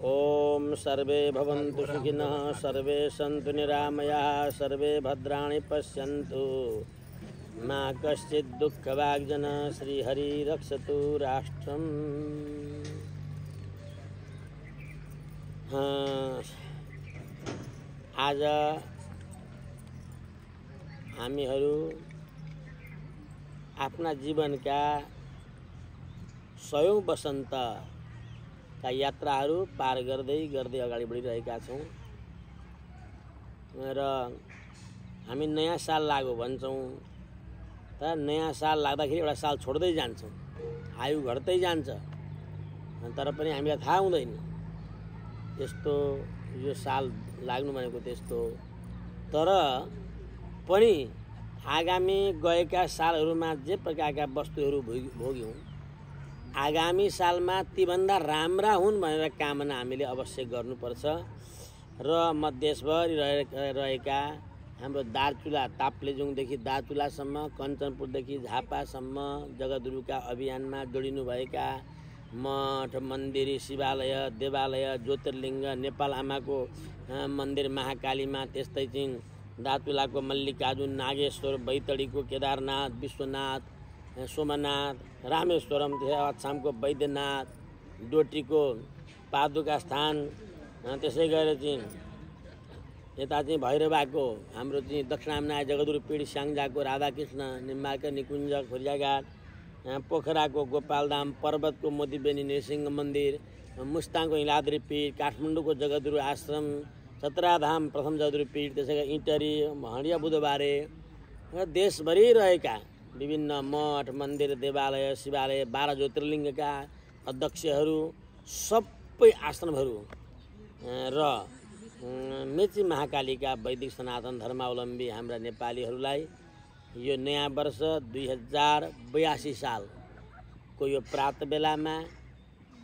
Om survey भवन्तु सुखिनः survey Santu निरामयाः survey भद्राणि पश्यन्तु मा कश्चित् दुःखभाग्जनः श्रीहरि रक्षतु राष्ट्रम्। आज हामीहरू आफ्ना जीवनका 100औं वसन्तका यात्राहरू पार गर्दै गर्दै अगाडि बढिरहेका छौँ र हामी नयाँ साल लाग्यो भन्छौँ तर नयाँ साल लाग्दाखेरि एउटा साल छोड्दै जान्छौँ, आयु घट्दै जान्छ, तर पनि हामीलाई थाहा हुँदैन यस्तो यो साल लाग्नु भनेको त्यस्तो। तर पनि आगामी गएका सालहरूमा जे प्रकारका वस्तुहरू भोग्यौँ आगामी सालमा तीभन्दा राम्रा हुन् भनेर कामना हामीले अवश्य गर्नुपर्छ। र म देशभरि रहेका हाम्रो दार्चुला ताप्लेजुङदेखि दार्चुलासम्म, कञ्चनपुरदेखि झापासम्म जगद्गुरुका अभियानमा जोडिनुभएका मठ मन्दिर शिवालय देवालय ज्योतिर्लिङ्ग नेपाल आमाको मन्दिर महाकालीमा, त्यस्तै चाहिँ दार्चुलाको मल्लिकार्जुन नागेश्वर, बैतडीको केदारनाथ विश्वनाथ सोमनाथ, रामेश्वरम अछामको वैद्यनाथ, डोटीको पादुका स्थान, त्यसै गरेर चाहिँ यता चाहिँ भैरवाको हाम्रो चाहिँ दक्षिणामनाय जगद्गुरु पीठ स्याङ्जाको राधाकृष्ण निम्बार्क निकुञ्ज खोरियाघाट, पोखराको गोपालधाम, पर्वतको मोतीबेनी नृसिंह मन्दिर, मुस्ताङको हिलाद्री पीठ, काठमाडौँको जगद्गुरु आश्रम, सत्राधाम प्रथम जगद्गुरु पीठ, त्यसै गरी इटरी हडिया बुधबारे र देशभरि रहेका विभिन्न मठ मन्दिर देवालय शिवालय 12 ज्योतिर्लिङ्गका अध्यक्षहरू, सबै आश्रमहरू र मेची महाकालीका वैदिक सनातन धर्मावलम्बी हाम्रा नेपालीहरूलाई यो नयाँ वर्ष 2082 सालको यो प्रात बेलामा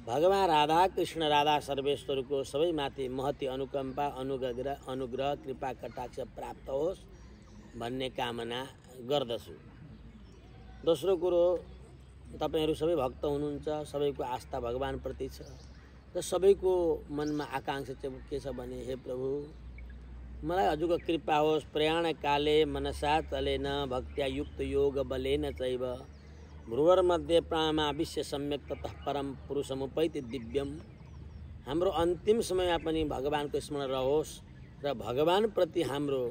भगवान राधा कृष्ण राधा सर्वेश्वरको सबैमाथि महती अनुकम्पा अनुग्रह कृपा कटाक्ष प्राप्त होस् भन्ने कामना गर्दछु। दोस्रो कुरो, तपाईहरू सबै भक्त हुनुहुन्छ, सबैको आस्था भगवानप्रति छ र सबैको मनमा आकांक्षा चाहिँ के छ भने हे प्रभु मलाई हजुरको कृपा होस्, प्रयाण काले मनसा चलेन भक्त्या युक्त योग बलेन चैव भ्रुवरमध्ये प्राणमा विश्व सम्यक ततः परम पुरुषमुपैति दिव्यम। हाम्रो अन्तिम समयमा पनि भगवानको स्मरण रहोस् र भगवानप्रति हाम्रो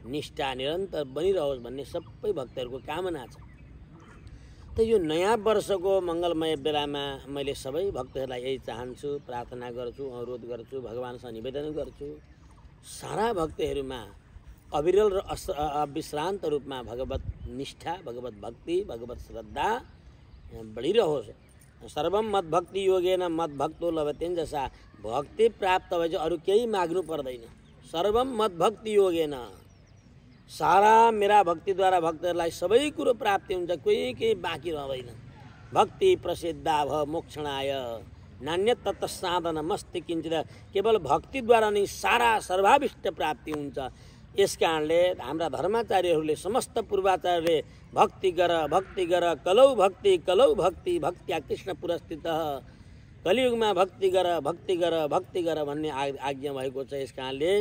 निष्ठा निरन्तर बनिरहोस् भन्ने सबै भक्तहरूको कामना छ। त यो नयाँ वर्षको मङ्गलमय बेलामा मैले सबै भक्तहरूलाई यही चाहन्छु, प्रार्थना गर्छु, अनुरोध गर्छु, भगवानसँग निवेदन गर्छु, सारा भक्तहरूमा अविरल र अविश्रान्त रूपमा भगवत निष्ठा, भगवत भक्ति, भगवत श्रद्धा बढिरहोस्। सर्वम मद्भक्ति योगेन मद्भक्तो लभतेन जसा भक्ति प्राप्त भएपछि अरू केही माग्नु पर्दैन। सर्वम मद्भक्ति योगेन, सारा मेरा भक्तिद्वारा भक्तहरूलाई सबै कुरो प्राप्ति हुन्छ, कोही केही बाँकी रहँदैन। भक्ति प्रसिद्धा भ मोक्षणाय नान्य तत्त साधनमस्ति किञ्चित, केवल भक्तिद्वारा नै सारा सर्वाभिष्ट प्राप्ति हुन्छ। यस कारणले हाम्रा धर्माचार्यहरूले समस्त पूर्वाचार्यले भक्ति गर कलौ भक्ति भक्त्या कृष्ण पुरस्थित, कलियुगमा भक्ति गर भन्ने आज्ञा भएको छ। यस कारणले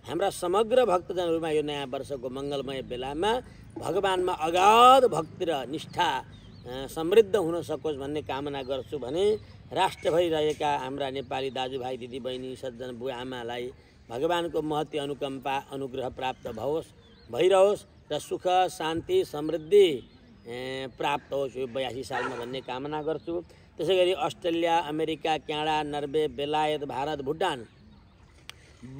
हाम्रा समग्र भक्तजनहरूमा यो नयाँ वर्षको मङ्गलमय बेलामा भगवानमा अगाध भक्ति र निष्ठा समृद्ध हुन सकोस् भन्ने कामना गर्छु भने राष्ट्रभरि रहेका हाम्रा नेपाली दाजुभाइ दिदीबहिनी सज्जन बुवा आमालाई भगवानको महती अनुकम्पा अनुग्रह प्राप्त भइरहोस् र सुख शान्ति समृद्धि प्राप्त होस् यो 82 सालमा भन्ने कामना गर्छु। त्यसै गरी अस्ट्रेलिया, अमेरिका, क्यानाडा, नर्वे, बेलायत, भारत, भुटान,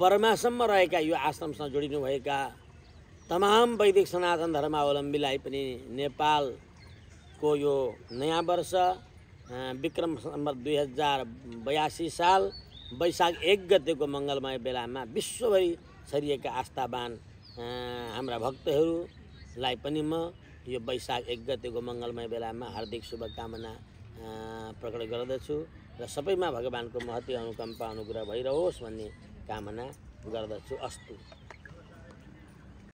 बर्मासम्म रहेका यो आश्रमसँग जोडिनुभएका तमाम वैदिक सनातन धर्मावलम्बीलाई पनि नेपालको यो नयाँ वर्ष विक्रम सम्वत 2082 साल वैशाख 1 गतेको मङ्गलमय बेलामा विश्वभरि छरिएका आस्थावान हाम्रा भक्तहरूलाई पनि म यो वैशाख 1 गतेको मङ्गलमय बेलामा हार्दिक शुभकामना प्रकट गर्दछु र सबैमा भगवानको महती अनुकम्पा अनुग्रह भइरहोस् भन्ने कामना गर्दछु। अस्तु।